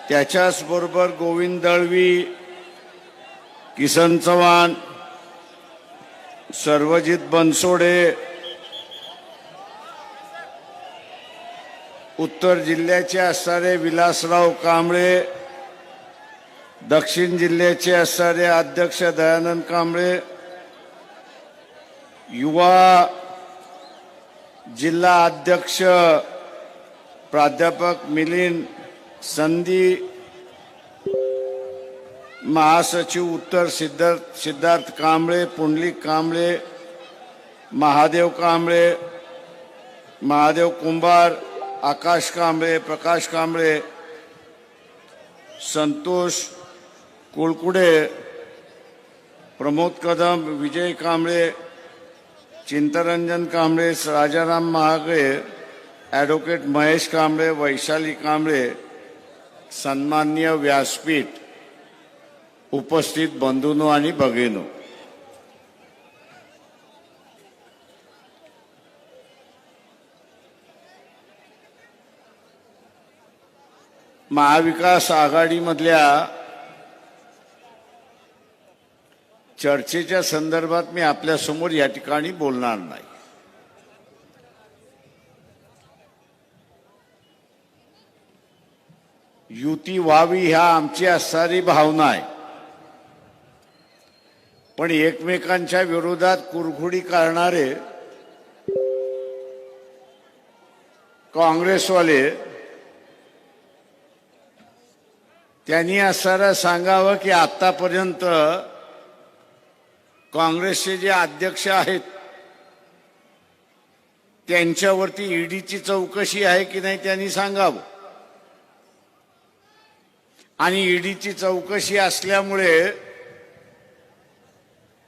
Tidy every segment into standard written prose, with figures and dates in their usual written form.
त्याच्याच बरोबर गोविंद दळवी, किसन चव्हाण, सर्वजित बनसोडे, उत्तर जिल्ह्याचे असणारे विलासराव कांबळे, दक्षिण जिल्ह्याचे असणारे अध्यक्ष दयानंद कांबळे, युवा जिल्हा अध्यक्ष प्राध्यापक मिलिंद संधी, महासचिव उत्तर सिद्धार्थ कांबळे, पुंडलिक कांबळे, महादेव कांबळे, महादेव कुंभार, आकाश कांबळे, प्रकाश कांबळे, संतोष कुळकुडे, प्रमोद कदम, विजय कांबळे, चिंतरंजन कांबळे, राजाराम महागळे, ॲडव्होकेट महेश कांबळे, वैशाली कांबळे, सन्माननीय व्यासपीठ, उपस्थित बंधूंनो आणि भगिनींनो, महाविकास आघाडीमधल्या चर्चेच्या संदर्भात मी आपल्या समोर या ठिकाणी बोलणार नाही. युती व्हावी ह्या आमची असणारी भावना आहे, पण एकमेकांच्या विरोधात कुरघोडी करणारे काँग्रेसवाले त्यांनी असं सांगावं की आतापर्यंत काँग्रेसचे जे अध्यक्ष आहेत त्यांच्यावरती ईडीची चौकशी आहे की नाही त्यांनी सांगावं. आणि ईडीची चौकशी असल्यामुळे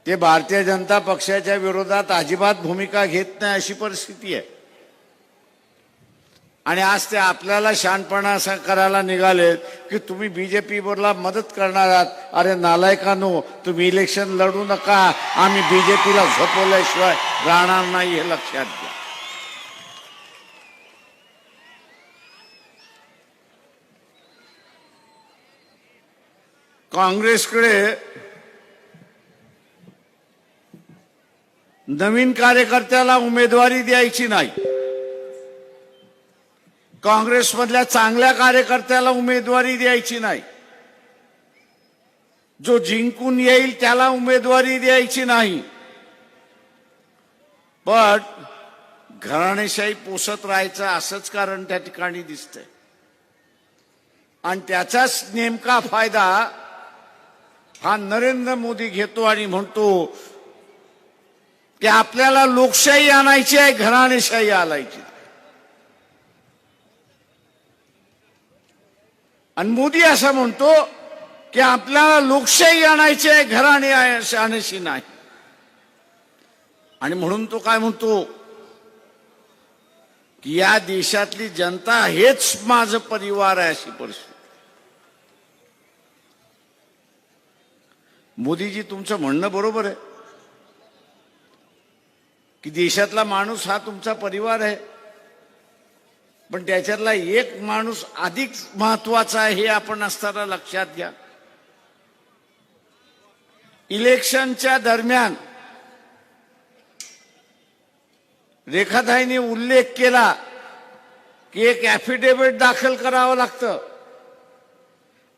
ते भारतीय जनता पक्षाच्या विरोधात अजिबात भूमिका घेत नाही अशी परिस्थिती आहे. आणि आज ते आपल्याला शहाणपणा असा करायला निघालेत की तुम्ही बीजेपीला मदत करणार आहात. अरे नालायकांनो, तुम्ही इलेक्शन लढू नका, आम्ही बीजेपीला झोपवल्याशिवाय राहणार नाही हे लक्षात घ्या. काँग्रेसकडे नवीन कार्यकर्त्याला उमेदवारी द्यायची नाही, काँग्रेसमधल्या चांगल्या कार्यकर्त्याला उमेदवारी द्यायची नाही, जो जिंकून येईल त्याला उमेदवारी द्यायची नाही, पण घराणेशाही पोसत राहायचं असंच कारण त्या ठिकाणी दिसतंय. आणि त्याचाच नेमका फायदा हा नरेंद्र मोदी घेतो आणि म्हणतो की आपल्याला लोकशाही आणायची आहे, घराणेशाही आणायची. आणि मोदी असं म्हणतो की आपल्याला लोकशाही आणायची आहे, घराणे आणायची नाही. आणि म्हणून तो काय म्हणतो की या देशातली जनता हेच माझं परिवार आहे अशी परिस्थिती. मोदीजी, तुमचं म्हणणं बरोबर आहे की देशातला माणूस हा तुमचा परिवार आहे, पण त्याच्यातला एक माणूस अधिक महत्वाचा आहे हे आपण असताना लक्षात घ्या. इलेक्शनच्या दरम्यान रेखाताईंनी उल्लेख केला की एक ॲफिडेव्हिट दाखल करावं लागतं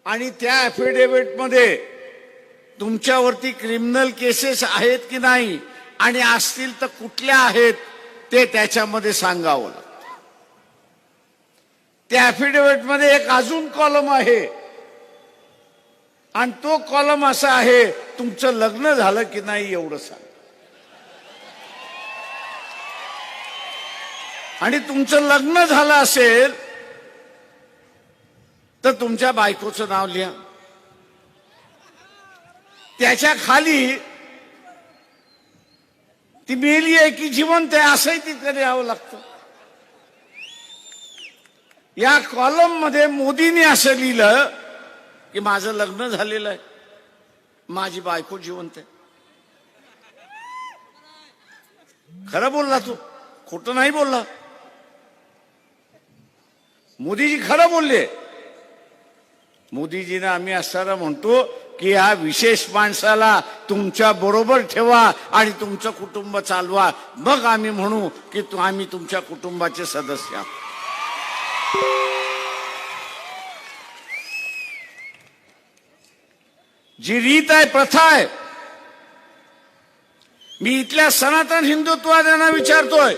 आणि त्या ॲफिडेव्हिटमध्ये तुमच्यावरती क्रिमिनल केसेस आहेत की नाही आणि असतील तर कुठल्या आहेत ते त्याच्यामध्ये सांगावं लागतं. त्या ॲफिडेव्हिटमध्ये एक अजून कॉलम आहे आणि तो कॉलम असा आहे, तुमचं लग्न झालं की नाही एवढं सांग. आणि तुमचं लग्न झालं असेल तर तुमच्या बायकोचं नाव लिहा. त्याच्या खाली ती मेली आहे की जिवंत आहे असंही तिकडे यावं लागतं. या कॉलम मध्ये मोदींनी असं लिहिलं की माझं लग्न झालेलं आहे, माझी बायको जिवंत आहे. खरं बोलला तू, खोटं नाही बोलला. मोदीजी खरं बोलले मोदीजींना आम्ही असताना म्हणतो की ह्या विशेष माणसाला तुमच्या बरोबर ठेवा आणि तुमचं कुटुंब चालवा, मग आम्ही म्हणू की आम्ही तुमच्या कुटुंबाचे सदस्य आहोत. जी रीत आहे, प्रथा आहे, मी इथल्या सनातन हिंदुत्ववाद्यांना विचारतोय,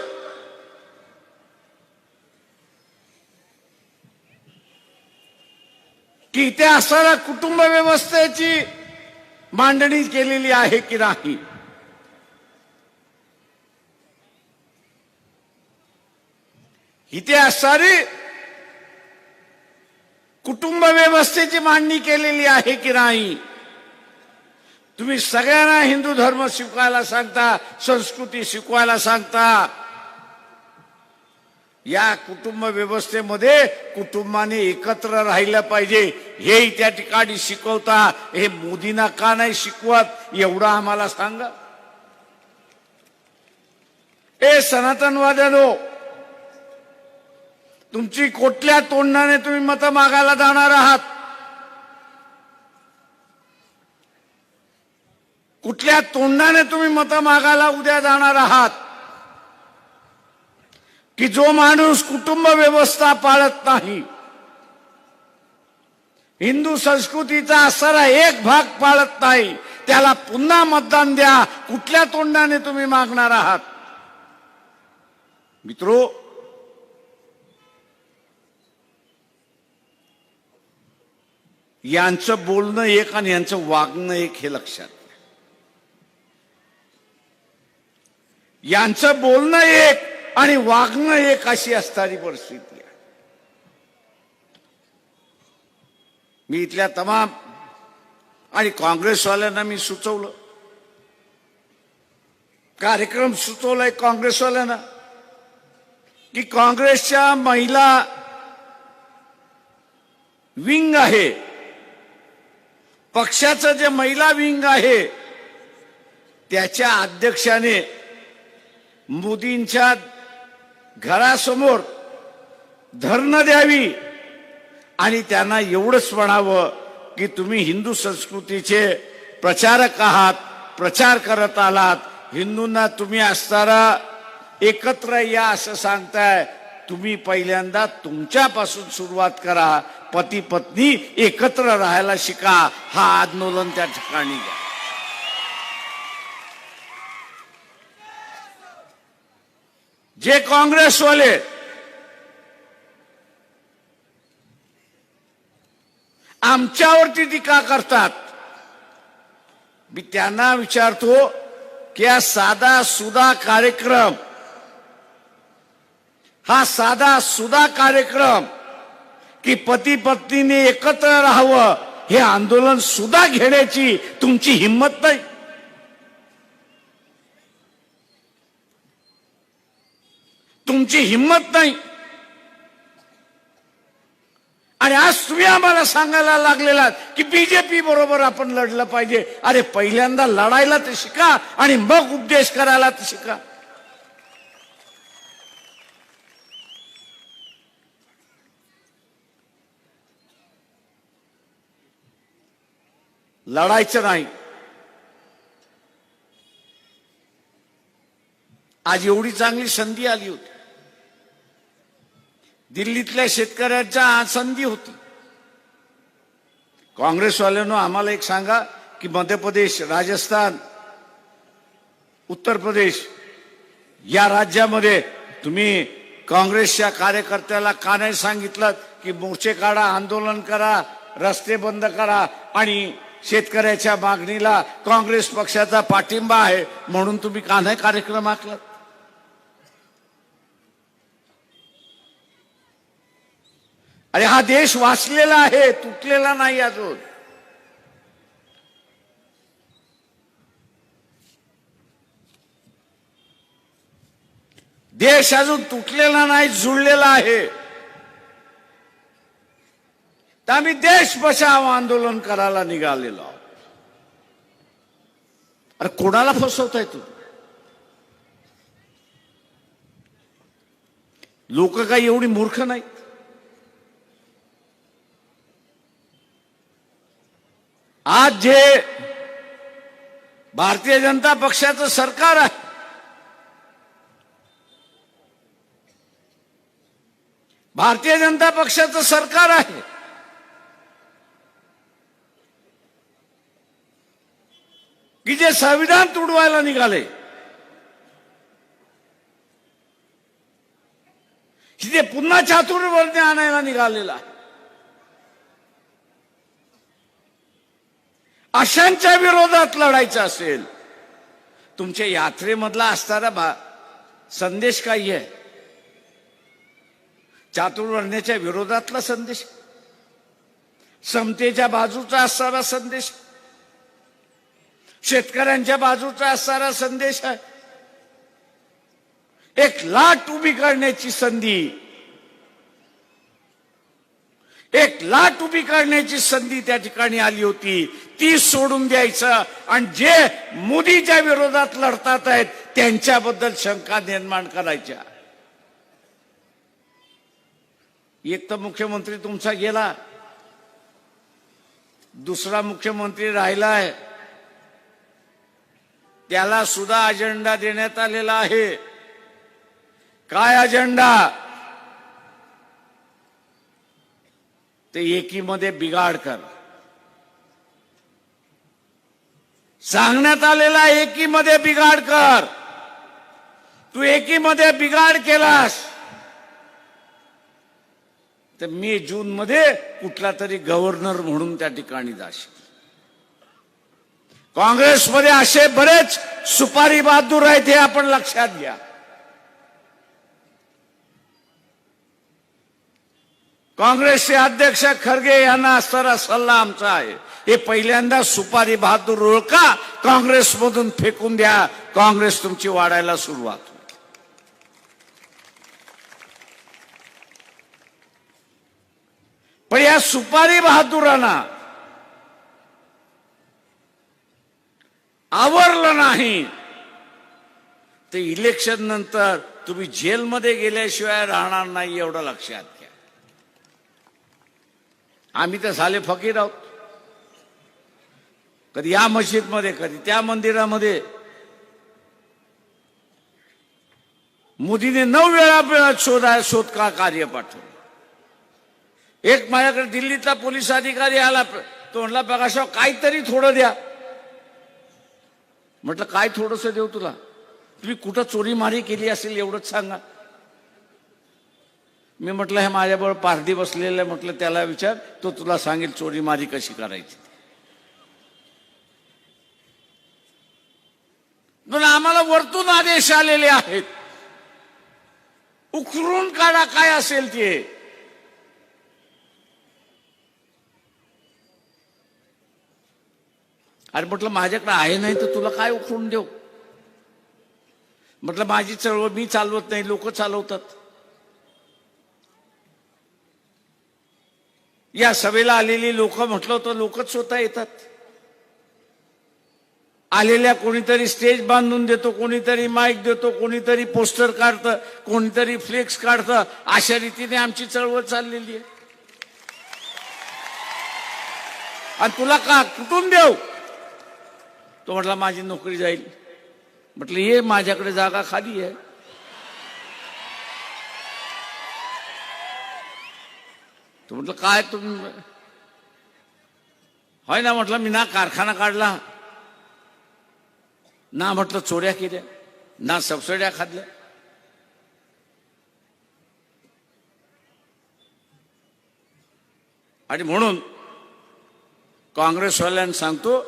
की इथे असणाऱ्या कुटुंब व्यवस्थेची मांडणी केलेली आहे की नाही. इथे असणारी कुटुंब व्यवस्थेची मांडणी केलेली आहे की नाही. तुम्ही सगळ्यांना हिंदू धर्म शिकवायला सांगता, संस्कृती शिकवायला सांगता. या कुटुंब व्यवस्थेमध्ये कुटुंबाने एकत्र राहिलं पाहिजे हे त्या ठिकाणी शिकवता. हे मोदींना का नाही शिकवत एवढं आम्हाला सांगा. ए सनातनवाद्यानो, तुमची कुठल्या तोंडाने तुम्ही मतं मागायला जाणार आहात? कुठल्या तोंडाने तुम्ही मतं मागायला उद्या जाणार आहात? की जो माणूस कुटुंब व्यवस्था पाळत नाही, हिंदू संस्कृतीचा असणारा एक भाग पाळत नाही, त्याला पुन्हा मतदान द्या. कुठल्या तोंडाने तुम्ही मागणार आहात? मित्रो, यांचं बोलणं एक आणि यांचं वागणं एक हे लक्षात. यांचं बोलणं एक आणि वागणं एक अशी असणारी परिस्थिती आहे. मी इथल्या तमाम आणि काँग्रेसवाल्यांना मी सुचवलं, कार्यक्रम सुचवलाय काँग्रेसवाल्यांना, की काँग्रेसच्या महिला विंग आहे, पक्षाचं जे महिला विंग आहे, त्याच्या अध्यक्षाने मोदींच्या घरासमोर धरणं द्यावी आणि त्यांना एवढंच म्हणावं की तुम्ही हिंदू संस्कृतीचे प्रचारक आहात, प्रचार करत आलात, हिंदूंना तुम्ही असताना एकत्र या असं सांगताय. तुम्ही पहिल्यांदा तुमच्यापासून सुरुवात करा, पती पत्नी एकत्र राहायला शिका. हा आंदोलन त्या ठिकाणी घ्या. जे काँग्रेसवाले आमच्यावरती टीका करतात, मी त्यांना विचारतो की हा साधा सुधा कार्यक्रम, हा साधा सुधा कार्यक्रम की पती पत्नीने एकत्र राहावं, हे आंदोलन सुद्धा घेण्याची तुमची हिंमत नाही. तुमची हिंमत नाही. आणि आज तुम्ही आम्हाला सांगायला लागलेला की बीजेपी बरोबर आपण लढलं पाहिजे. अरे पहिल्यांदा लढायला तर शिका आणि मग उपदेश करायला तर शिका. लढायचं नाही. आज एवढी चांगली संधी आली होती, दिल्लीतल्या शेतकऱ्यांच्या संधी होती. काँग्रेसवाल्यांनो आम्हाला एक सांगा की मध्य प्रदेश, राजस्थान, उत्तर प्रदेश या राज्यामध्ये तुम्ही काँग्रेसच्या कार्यकर्त्याला का नाही सांगितलं की मोर्चे काढा, आंदोलन करा, रस्ते बंद करा आणि शेतकऱ्याच्या मागणीला काँग्रेस पक्षाचा पाठिंबा आहे म्हणून तुम्ही का नाही कार्यक्रम आखलात? अरे हा देश वाचलेला आहे, तुटलेला नाही अजून. देश अजून तुटलेला नाही, जुळलेला आहे. तर आम्ही देश बचाव आंदोलन करायला निघालेलो आहोत. अरे कोणाला फसवताय तू? लोक काही एवढी मूर्ख नाहीत. आज जे भारतीय जनता पक्षाचं सरकार आहे, भारतीय जनता पक्षाचं सरकार आहे, की जे संविधान तुडवायला निघाले, की जे पुन्हा चातुर्वर्ण्य आणायला निघालेला आहे, अशांच्या विरोधात लढायचं असेल, तुमच्या यात्रेमधला असणारा संदेश काय आहे? चातुर्वर्ण्याच्या विरोधातला संदेश, समतेच्या बाजूचा असणारा संदेश, शेतकऱ्यांच्या बाजूचा असणारा संदेश आहे. एक लाट उभी करण्याची संधी, एक लाट उभी करण्याची संधी त्या ठिकाणी आली होती, ती सोडून द्यायचं आणि जे मोदीच्या विरोधात लढतात आहेत त्यांच्याबद्दल शंका निर्माण करायच्या. एक तर मुख्यमंत्री तुमचा गेला, दुसरा मुख्यमंत्री राहिलाय, त्याला सुद्धा अजेंडा देण्यात आलेला आहे. काय अजेंडा? ते एकीमध्ये बिघाड कर. सांगण्यात आलेला एकीमध्ये बिघाड कर. तू एकीमध्ये बिघाड केलास तर मे जून मध्ये कुठला तरी गव्हर्नर म्हणून त्या ठिकाणी जाशील. काँग्रेसमध्ये असे बरेच सुपारी बहादूर आहेत हे आपण लक्षात घ्या. काँग्रेसचे अध्यक्ष खरगे यांना असणारा सल्ला आमचा आहे, हे पहिल्यांदा सुपारी बहादूर ओळखा, काँग्रेसमधून फेकून द्या, काँग्रेस तुमची वाढायला सुरुवात होईल. पण या सुपारी बहादुरांना आवरलं नाही तर इलेक्शन नंतर तुम्ही जेलमध्ये गेल्याशिवाय राहणार नाही, एवढं लक्षात घ्या. आम्ही तर झाले फकीर आहोत, कधी या मस्जिदमध्ये कधी त्या मंदिरामध्ये. मोदीने 9 वेळा शोध कार्य पाठवलं. एक माझ्याकडे दिल्लीतला पोलीस अधिकारी आला, तो म्हणला प्रकाशराव काहीतरी थोडं द्या. म्हटलं काय थोडस देऊ तुला? तुम्ही कुठं चोरीमारी केली असेल एवढंच सांगा. मी म्हटलं हे माझ्याबरोबर पारधी बसलेलं, म्हटलं त्याला विचार, तो तुला सांगेल चोरीमारी कशी करायची. पण आम्हाला वरतून आदेश आलेले आहेत, उकरून काढा काय असेल ते. अरे म्हटलं माझ्याकडे आहे नाही तर तुला काय उकरून देऊ? म्हटलं माझी चळवळ मी चालवत नाही, लोक चालवतात. या सभेला आलेली लोक म्हटलं होतं लोकच स्वतः येतात. आलेल्या कोणीतरी स्टेज बांधून देतो, कोणीतरी माईक देतो, कोणीतरी पोस्टर काढतं, कोणीतरी फ्लेक्स काढतं. अशा रीतीने आमची चळवळ चाललेली आहे. आणि तुला का कुठून देऊ? तो म्हटला माझी नोकरी जाईल. म्हटलं ये माझ्याकडे जागा खाली आहे. तो म्हटलं काय तुम्ही? होय ना. म्हटलं मी ना कारखाना काढला ना, म्हटलं चोऱ्या केल्या ना, सबसिड्या खाल्ल्या. आणि म्हणून काँग्रेसवाल्यांना सांगतो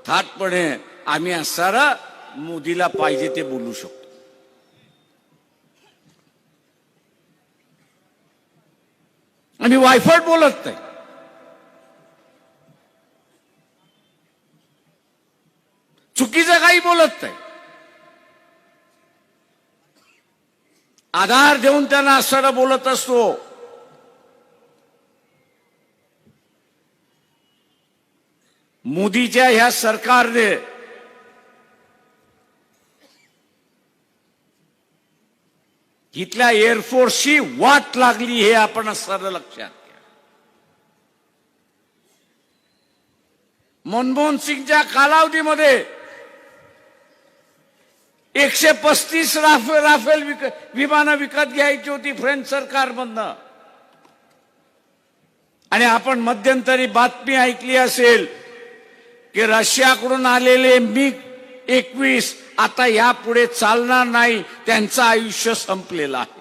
थाटपणे, आम्ही असणारा मोदीला पाहिजे ते बोलू शकतो. आम्ही वायफट बोलत नाही. चुकीचं काही बोलत नाही. आधार देऊन त्यांना असणारा बोलत असतो. मोदीच्या ह्या सरकारने इथल्या एअरफोर्सची वाट लागली हे आपण असणारं लक्षात घ्या. मनमोहन सिंगच्या कालावधीमध्ये 135 राफेल विमानं विकत घ्यायची होती फ्रेंच सरकारमधनं. आणि आपण मध्यंतरी बातमी ऐकली असेल की रशियाकडून आलेले MiG-21 आता यापुढे चालणार नाही, त्यांचं आयुष्य संपलेलं आहे.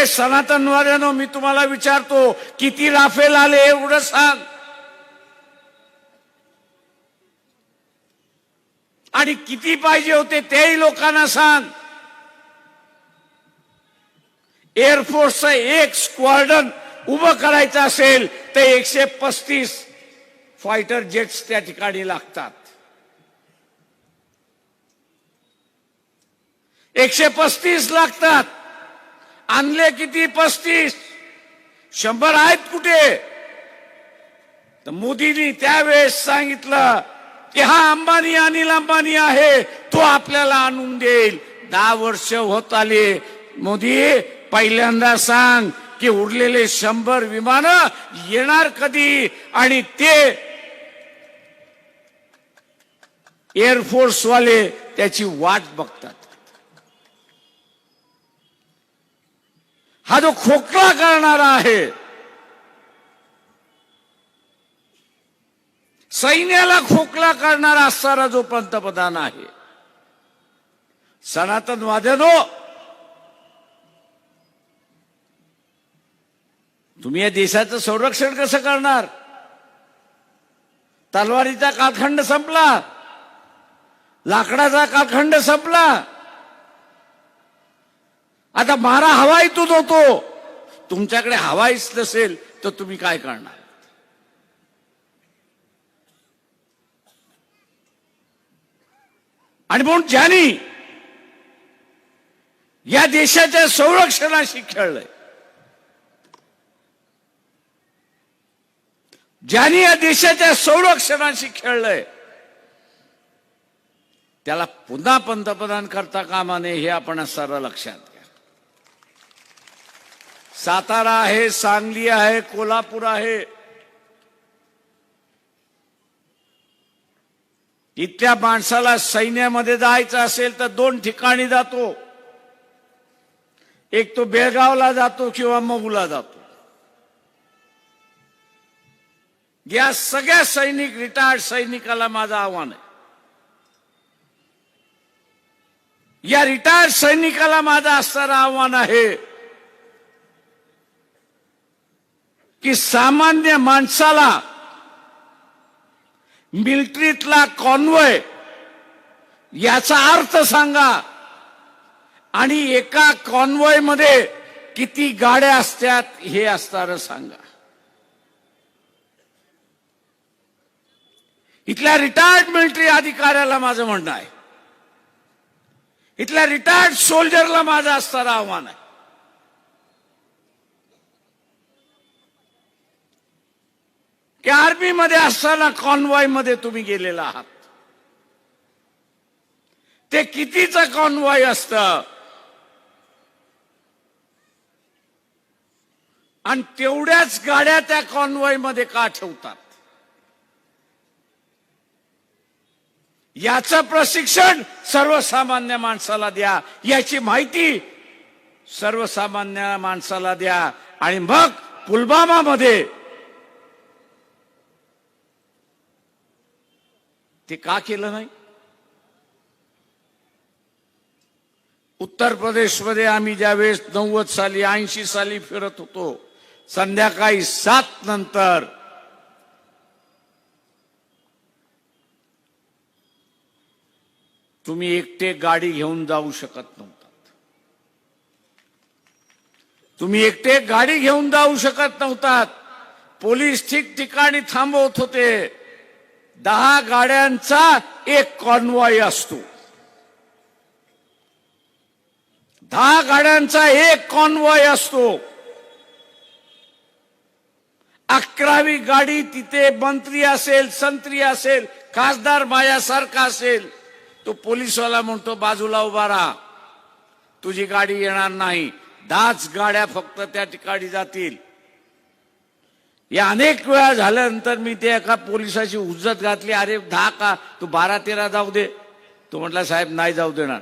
सनातनवाद्यांनो, मी तुम्हाला विचारतो, किती राफेल आले एवढं सांग. आणि किती पाहिजे होते तेही लोकांना सांग. एअरफोर्सचं एक स्क्वॉड्रन उभं करायचं असेल तर 135 फायटर जेट्स त्या ठिकाणी लागतात. 135 लागतात. आणले किती? 35. 100 आहेत कुठे? तर मोदींनी त्यावेळेस सांगितलं की हा अंबानी, अनिल अंबानी आहे, तो आपल्याला आणून देईल. 10 वर्ष होत आले. मोदी, पहिल्यांदा सांग की उरलेले 100 विमानं येणार कधी? आणि ते एअरफोर्स वाले त्याची वाट बघतात. हा जो खोकला करणारा आहे, सैन्याला खोकला करणारा असणारा जो पंतप्रधान आहे, सनातनवाद्यांनो, तुम्ही या देशाचं संरक्षण कसं करणार? तलवारीचा कालखंड संपला, लाकडाचा कालखंड संपला, आता मारा हवाईतून होतो. तुमच्याकडे हवाईच नसेल तर तुम्ही काय करणार? आणि म्हणून ज्यांनी या देशाच्या संरक्षणाशी खेळलंय, ज्यांनी या देशाच्या संरक्षणाशी खेळलंय, त्याला पुन्हा पंतप्रधान करता कामा नये, हे आपण सर्व लक्षात घ्या. सातारा आहे, सांगली आहे, कोल्हापूर आहे, इथल्या माणसाला सैन्यामध्ये जायचं असेल तर 2 ठिकाणी जातो. एक तो बेळगावला जातो किंवा मऊला जातो. या सगळ्या सैनिक, रिटायर्ड सैनिकाला माझं आव्हान आहे, या रिटायर्ड सैनिकाला माझं असणारं आव्हान आहे की सामान्य माणसाला मिलिटरीतला कॉन्वॉय याचा अर्थ सांगा आणि एका कॉन्वॉय मध्ये किती गाड्या असतात हे असणारं सांगा. इथल्या रिटायर्ड मिलिटरी अधिकाऱ्याला माझं म्हणणं आहे, इथल्या रिटायर्ड सोल्जरला माझं असणारं आव्हान आहे की आर्मी मध्ये असताना कॉन्वॉय मध्ये तुम्ही गेलेला आहात. ते कितीचं कॉन्वॉय असतं आणि तेवढ्याच गाड्या त्या कॉन्वॉय मध्ये का ठेवतात? याचं प्रशिक्षण सर्वसामान्य माणसाला द्या, याची माहिती सर्वसामान्य माणसाला द्या. आणि मग पुलवामा मध्ये ते का केलं नाही? उत्तर प्रदेशमध्ये आम्ही ज्यावेळेस 90 साली 80 साली फिरत होतो, संध्याकाळी 7 नंतर तुम्ही एकटे गाडी घेऊन जाऊ शकत नव्हतात. तुम्ही एकटे गाडी घेऊन जाऊ शकत नव्हतात. पोलीस ठिकठिकाणी थांबवत होते. 10 गाड्यांचा एक कॉन्वॉय असतो. 10 गाड्यांचा एक कॉन्वॉय असतो. 11वी गाडी तिथे मंत्री असेल, संत्री असेल, खासदार माझ्यासारखा असेल, तो पोलीसवाला म्हणतो बाजूला उभा राहा, तुझी गाडी येणार नाही. 10च गाड्या फक्त त्या ठिकाणी जातील. या अनेक वेळा झाल्यानंतर मी ते एका पोलिसाची उज्जत घातली, अरे 10 का तू 12-13 जाऊ दे. तो म्हटला साहेब नाही जाऊ देणार.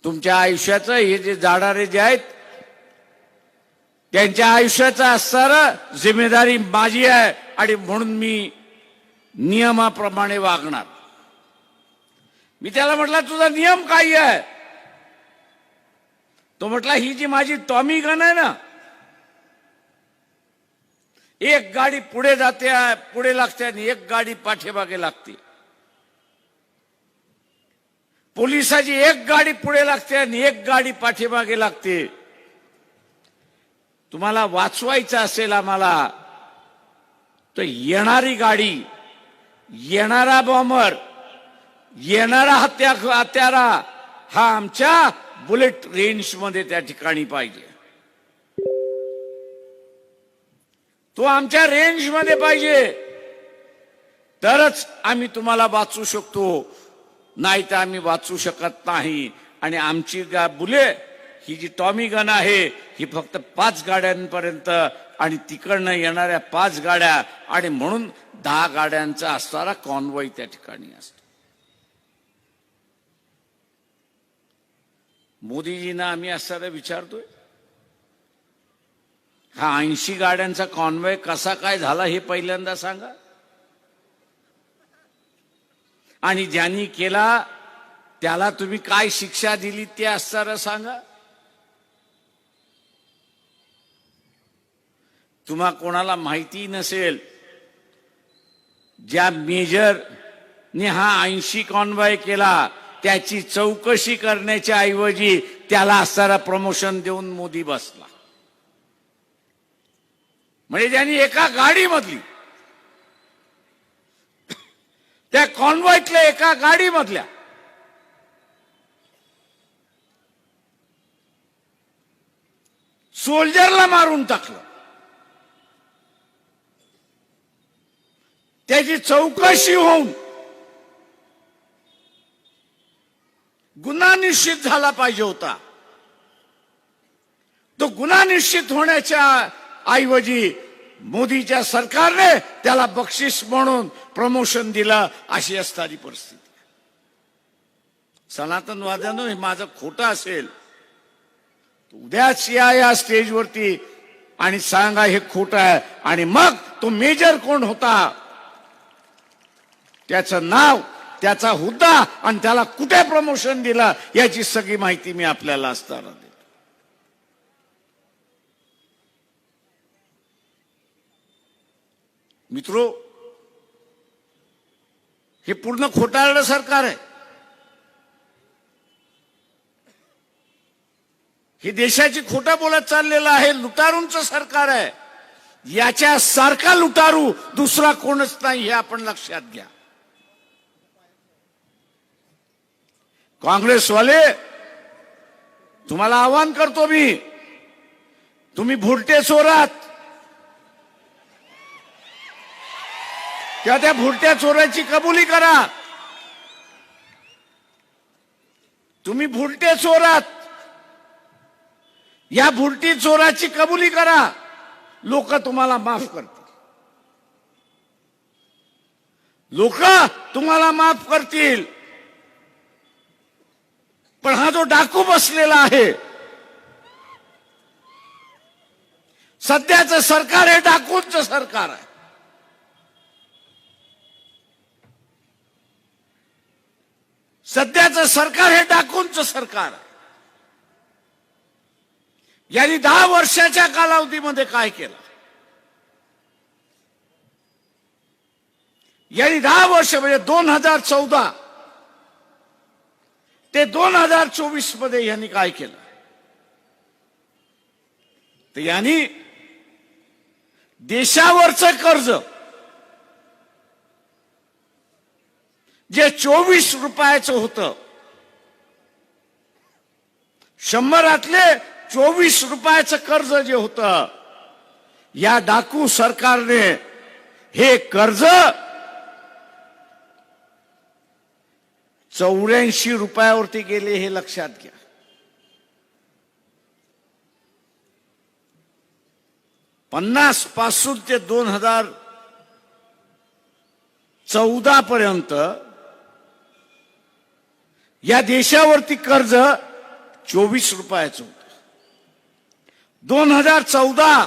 तुमच्या आयुष्याचं हे जे जाणारे जे आहेत त्यांच्या आयुष्याचा असणारा जिम्मेदारी माझी आहे आणि म्हणून मी नियमाप्रमाणे वागणार. मी त्याला म्हटलं तुझा नियम काय आहे? तो म्हटला ही जी माझी टॉमी गन आहे ना, एक गाडी पुढे जाते पुढे लागते आणि एक गाडी पाठीमागे लागते. पोलिसाची एक गाडी पुढे लागते आणि एक गाडी पाठीमागे लागते. तुम्हाला वाचवायचं असेल आम्हाला तर येणारी गाडी, येणारा बॉम्बर, येणारा हत्यारा हा आमच्या बुलेट रेंज मध्ये त्या ठिकाणी पाहिजे. तो आमच्या रेंज मध्ये पाहिजे, तरच आम्ही तुम्हाला वाचू शकतो, नाही तर आम्ही वाचू शकत नाही. आणि आमची बुले ही जी टॉमी गन आहे ही फक्त 5 गाड्यांपर्यंत आणि तिकडनं येणाऱ्या 5 गाड्या आणि म्हणून 10 गाड्यांचा असणारा कॉन्वॉय त्या ठिकाणी असतो. मोदीजींना आम्ही असणारा विचारतोय, हा 80 गाड्यांचा कॉन्वॉय कसा काय झाला हे पहिल्यांदा सांगा. आणि ज्यांनी केला त्याला तुम्ही काय शिक्षा दिली ते असणारं सांगा. तुम्हा कोणाला माहिती नसेल, ज्या मेजरने हा 80 कॉन्वॉय केला त्याची चौकशी करण्याच्या ऐवजी त्याला असणारा प्रमोशन देऊन मोदी बसला. म्हणजे ज्यांनी एका गाडीमधली, त्या कॉन्वॉयतल्या एका गाडीमधल्या सोल्जरला मारून टाकलं, त्याची चौकशी होऊन गुन्हा निश्चित झाला पाहिजे होता. तो गुन्हा निश्चित होण्याच्या ऐवजी मोदीच्या सरकारने त्याला बक्षीस म्हणून प्रमोशन दिलं, अशी असणारी परिस्थिती. सनातनवाद्यांनो, हे माझं खोटं असेल उद्याच या स्टेजवरती आणि सांगा हे खोटं आहे. आणि मग तो मेजर कोण होता, त्याचं नाव, त्याचा हुद्दा आणि त्याला कुठे प्रमोशन दिलं याची सगळी माहिती मी आपल्याला असताना देतो. मित्रो, हे पूर्ण खोटारडं सरकार आहे. हे देशाची खोटं बोलत चाललेलं आहे, लुटारूंचं सरकार आहे. याच्या सारखा लुटारू दुसरा कोणच नाही हे आपण लक्षात घ्या. काँग्रेसवाले, तुम्हाला आवाहन करतो मी, तुम्ही भुरटे चोरात, त्या भुरट्या चोराची कबुली करा. तुम्ही भुरटे चोरात, या भुरटी चोराची कबुली करा, लोक तुम्हाला माफ करतील. लोक तुम्हाला माफ करतील. पण हा जो डाकू बसलेला आहे, सध्याचं सरकार हे डाकूंचं सरकार आहे. सध्याचं सरकार हे डाकूंचं सरकार आहे. यांनी 10 वर्षाच्या कालावधीमध्ये काय केलं? यांनी 10 वर्ष म्हणजे 2014 ते 2024 मध्ये यांनी काय केलं? तर यांनी देशावरचं कर्ज जे 24 रुपयाचं होतं, 100रातले 24 रुपयाचं कर्ज जे होतं, या डाकू सरकारने हे कर्ज 84 रुपयावरती गेले, हे लक्षात घ्या. 50 पासून ते 2014 पर्यंत या देशावरती कर्ज 24 रुपयाचं होतं. 2014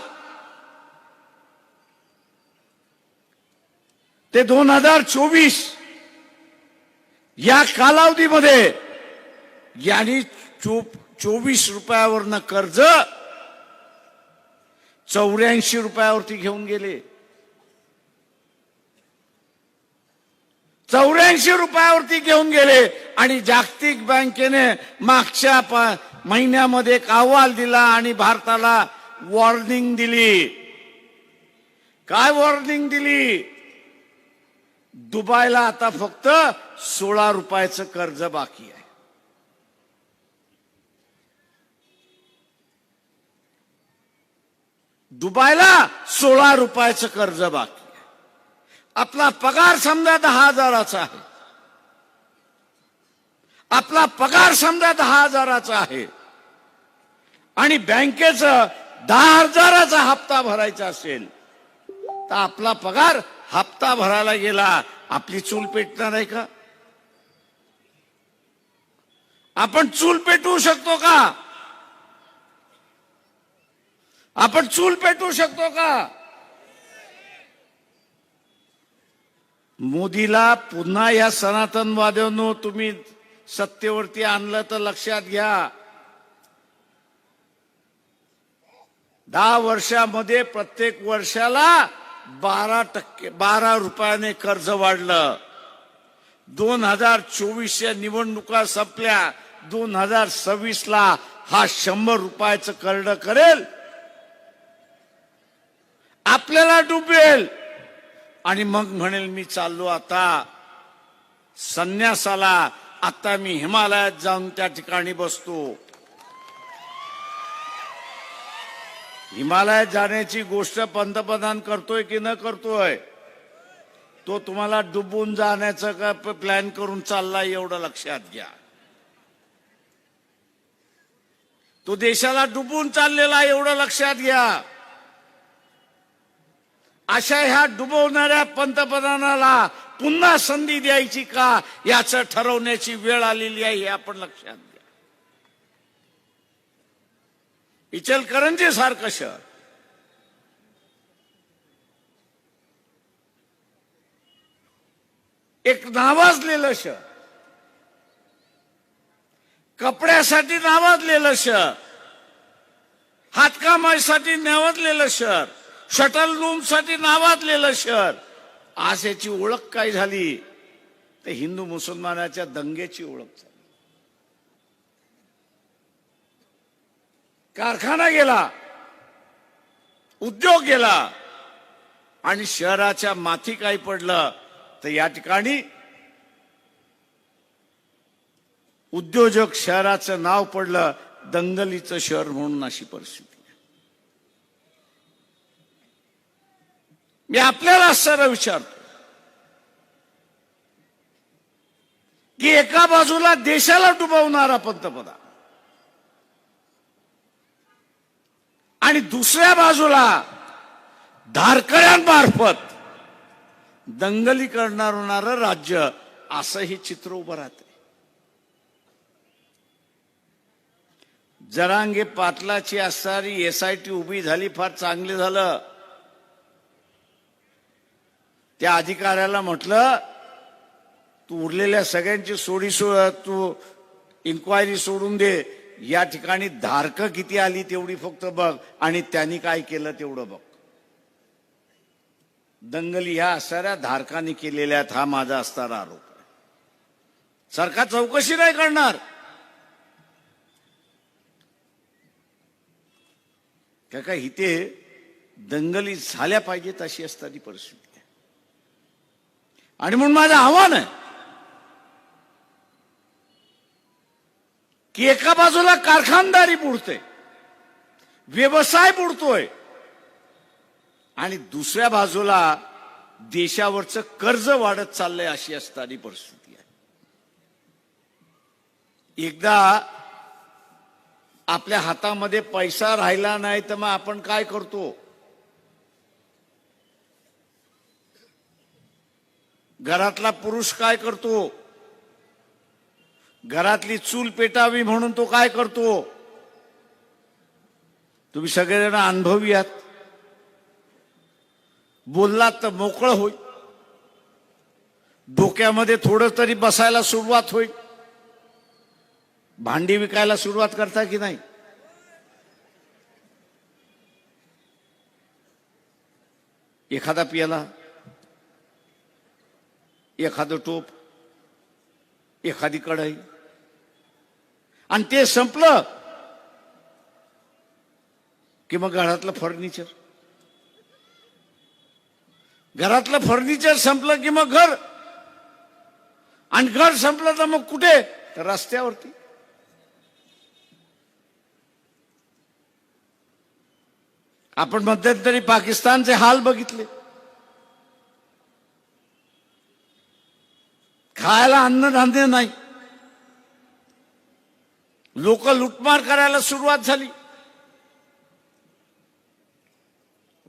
ते 2024 या कालावधीमध्ये यांनी 24 रुपयावरनं कर्ज 84 रुपयावरती घेऊन गेले. 84 रुपयावरती घेऊन गेले आणि जागतिक बँकेने मागच्या महिन्यामध्ये एक अहवाल दिला आणि भारताला वॉर्निंग दिली. काय वॉर्निंग दिली? दुबईला आता फक्त 16 रुपयाचं कर्ज बाकी आहे. दुबईला 16 रुपयाचं कर्ज बाकी आहे. आपला पगार समजा 10,000चा आहे. आपला पगार समजा 10,000चा आहे आणि बँकेचं 10,000चा हप्ता भरायचा असेल तर आपला पगार हप्ता भरायला गेला, आपली चूल पेटणार आहे का? आपण चूल पेटवू शकतो का? आपण चूल पेटवू शकतो का? मोदीला पुन्हा या सनातनवाद्यांनो तुम्ही सत्तेवरती आणलं तर लक्षात घ्या, 10 वर्षामध्ये प्रत्येक वर्षाला 12 रुपयाने कर्ज वाढलं. 2024च्या निवडणुका संपल्या, 2026ला हा 100 रुपयाचं करडं करेल, आपल्याला डुबेल आणि मग म्हणेल मी चाललो आता संन्यासाला, आता मी हिमालयात जाऊन त्या ठिकाणी बसतो. हिमालयात जाण्याची गोष्ट पंतप्रधान करतोय की न करतोय? तो तुम्हाला डुबून जाण्याचं का प्लॅन करून चाललाय एवढं लक्षात घ्या. तो देशाला डुबून चाललेला एवढं लक्षात घ्या. अशा ह्या डुबवणाऱ्या पंतप्रधानाला पुन्हा संधी द्यायची का याचं ठरवण्याची वेळ आलेली आहे, हे आपण लक्षात घ्या. इचलकरंजी सारखं शहर, एक नावाजलेलं शहर, कपड्यासाठी नावाजलेलं शहर, हातकामासाठी नावाजलेलं शहर, शटल रूम साठी नावाजलेलं शहर, आज याची ओळख काय झाली? तर हिंदू मुसलमानाच्या दंगेची ओळख झाली. कारखाना गेला, उद्योग गेला आणि शहराच्या माथी काही पडलं तर या ठिकाणी उद्योजक शहराचं नाव पडलं दंगलीचं शहर म्हणून. अशी परिस्थिती. मी आपल्याला सरळ विचारतो की एका बाजूला देशाला डुबवणारा पंतप्रधान आणि दुसऱ्या बाजूला धारकळ्यांमार्फत दंगली करणारं राज्य, असं हे चित्र उभं राहते. जरांगे पाटलाची असणारी एसआयटी उभी झाली, फार चांगले झालं. त्या अधिकाऱ्याला म्हटलं तू उरलेल्या सगळ्यांची तू इन्क्वायरी सोडून दे, या ठिकाणी धारक किती आली तेवढी फक्त बघ आणि त्यांनी काय केलं तेवढं बघ. दंगली ह्या असणाऱ्या धारकांनी केलेल्या, हा माझा असणारा आरोप आहे. सरकार चौकशी नाही करणार का? काय इथे दंगली झाल्या पाहिजेत अशी असणारी परिस्थिती आहे. आणि म्हणून माझं आव्हान आहे की एका बाजूला कारखानदारी बुडते, व्यवसाय बुडतोय आणि दुसऱ्या बाजूला देशावरचं कर्ज वाढत चाललंय, अशी असणारी परिस्थिती आहे. एकदा आपल्या हातामध्ये पैसा राहिला नाही तर मग आपण काय करतो? घरातला पुरुष काय करतो, घरातली चूल पेटावी म्हणून तो काय करतो, तुम्ही सगळेजण अनुभवी आहात. बोललात तर मोकळं होईल, डोक्यामध्ये थोडं तरी बसायला सुरुवात होईल. भांडी विकायला सुरुवात करता की नाही? एखादा पियाला, एखादं टोप, एखादी कढई, आणि ते संपलं की मग घरातलं फर्निचर, घरातलं फर्निचर संपलं की मग घर, आणि घर संपलं तर मग कुठे, तर रस्त्यावरती. आपण मध्यंतरी पाकिस्तानचे हाल बघितले. खायला अन्नधान्य नाही, लोक लुटमार करायला सुरुवात झाली.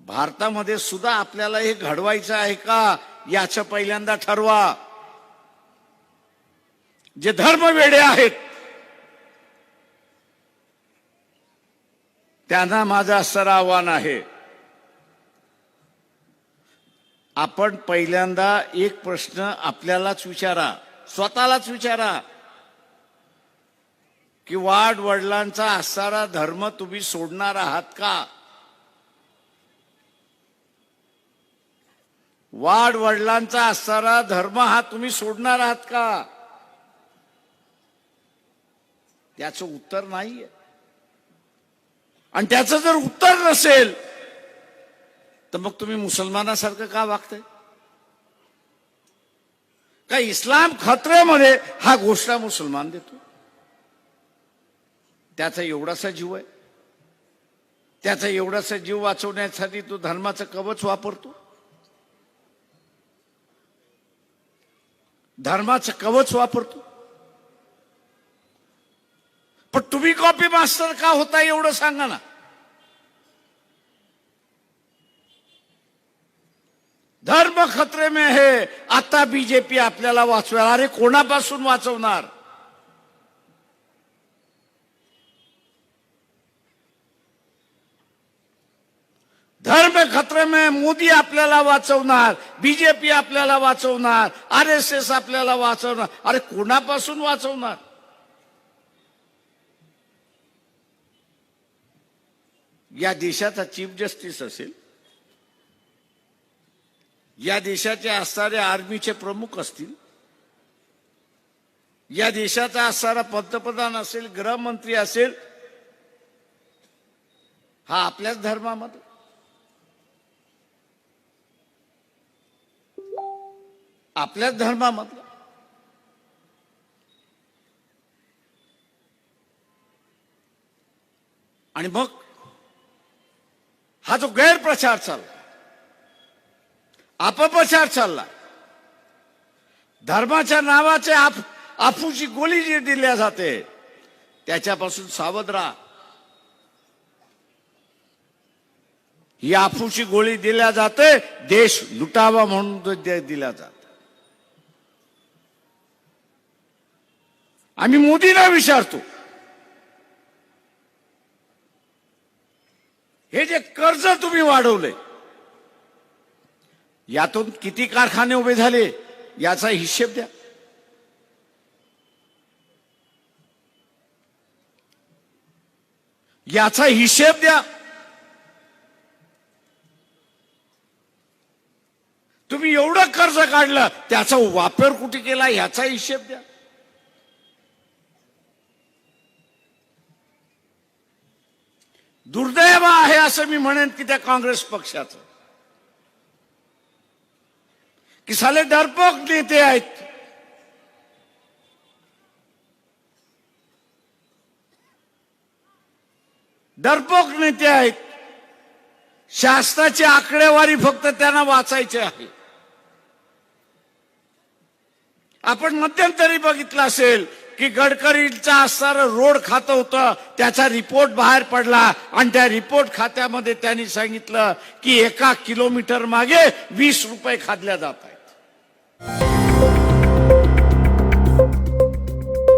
भारतामध्ये सुद्धा आपल्याला हे घडवायचं आहे का, याचं पहिल्यांदा ठरवा. जे धर्मवेडे आहेत त्यांना माझं असं आव्हान आहे, आपण पहिल्यांदा एक प्रश्न आपल्यालाच विचारा, स्वतःलाच विचारा की वाड वडिलांचा असणारा धर्म तुम्ही सोडणार आहात का? वाड वडिलांचा असणारा धर्म हा तुम्ही सोडणार आहात का? त्याचं उत्तर नाहीये. आणि त्याचं जर उत्तर नसेल तर मग तुम्ही मुसलमानासारखं का वागताय? का इस्लाम खतऱ्यामध्ये हा घोषणा मुसलमान देतो? त्याचा एवढासा जीव आहे, त्याचा एवढासा जीव वाचवण्यासाठी तो धर्माचं कवच वापरतो. धर्माचं कवच वापरतो. पण तुम्ही कॉपी मास्टर का होता एवढं सांगा ना. धर्म खतरे में है, आता बीजेपी आपल्याला वाचवेल. अरे कोणापासून वाचवणार? धर्म खतरे में मोदी आपल्याला वाचवणार, बीजेपी आपल्याला वाचवणार, आरएसएस आपल्याला वाचवणार. अरे कोणापासून वाचवणार? या देशाचा चीफ जस्टिस असेल, या देशाचे असणारे आर्मीचे प्रमुख असतील, या देशाचा असणारा पंतप्रधान असेल, गृहमंत्री असेल, हा आपल्याच धर्मामध्ये, आपल्याच धर्मामधला. आणि मग हा जो गैरप्रचार चालला, अपप्रचार चालला, धर्माच्या नावाचे अफूची गोळी जी दिल्या जाते त्याच्यापासून सावध राहा. ही अफूची गोळी दिल्या जाते, देश लुटावा म्हणून दिल्या जाते. आम्ही मोदींना विचारतो, हे जे कर्ज तुम्ही वाढवले, यातून किती कारखाने उभे झाले याचा हिशेब द्या. याचा हिशेब द्या. तुम्ही एवढं कर्ज काढलं, त्याचा वापर कुठे केला याचा हिशेब द्या. दुर्दैव आहे असं मी म्हणेन की त्या काँग्रेस पक्षाचं, की साले डरपोक नेते आहेत. डरपोक नेते आहेत. शासनाची आकडेवारी फक्त त्यांना वाचायची आहे. आपण मध्यंतरी बघितलं असेल की गडकरींचा असणारं रोड खातं होतं, त्याचा रिपोर्ट बाहेर पडला आणि त्या रिपोर्ट खात्यामध्ये त्यांनी सांगितलं की 1 किलोमीटर मागे 20 रुपये खाल्ल्या जात आहे.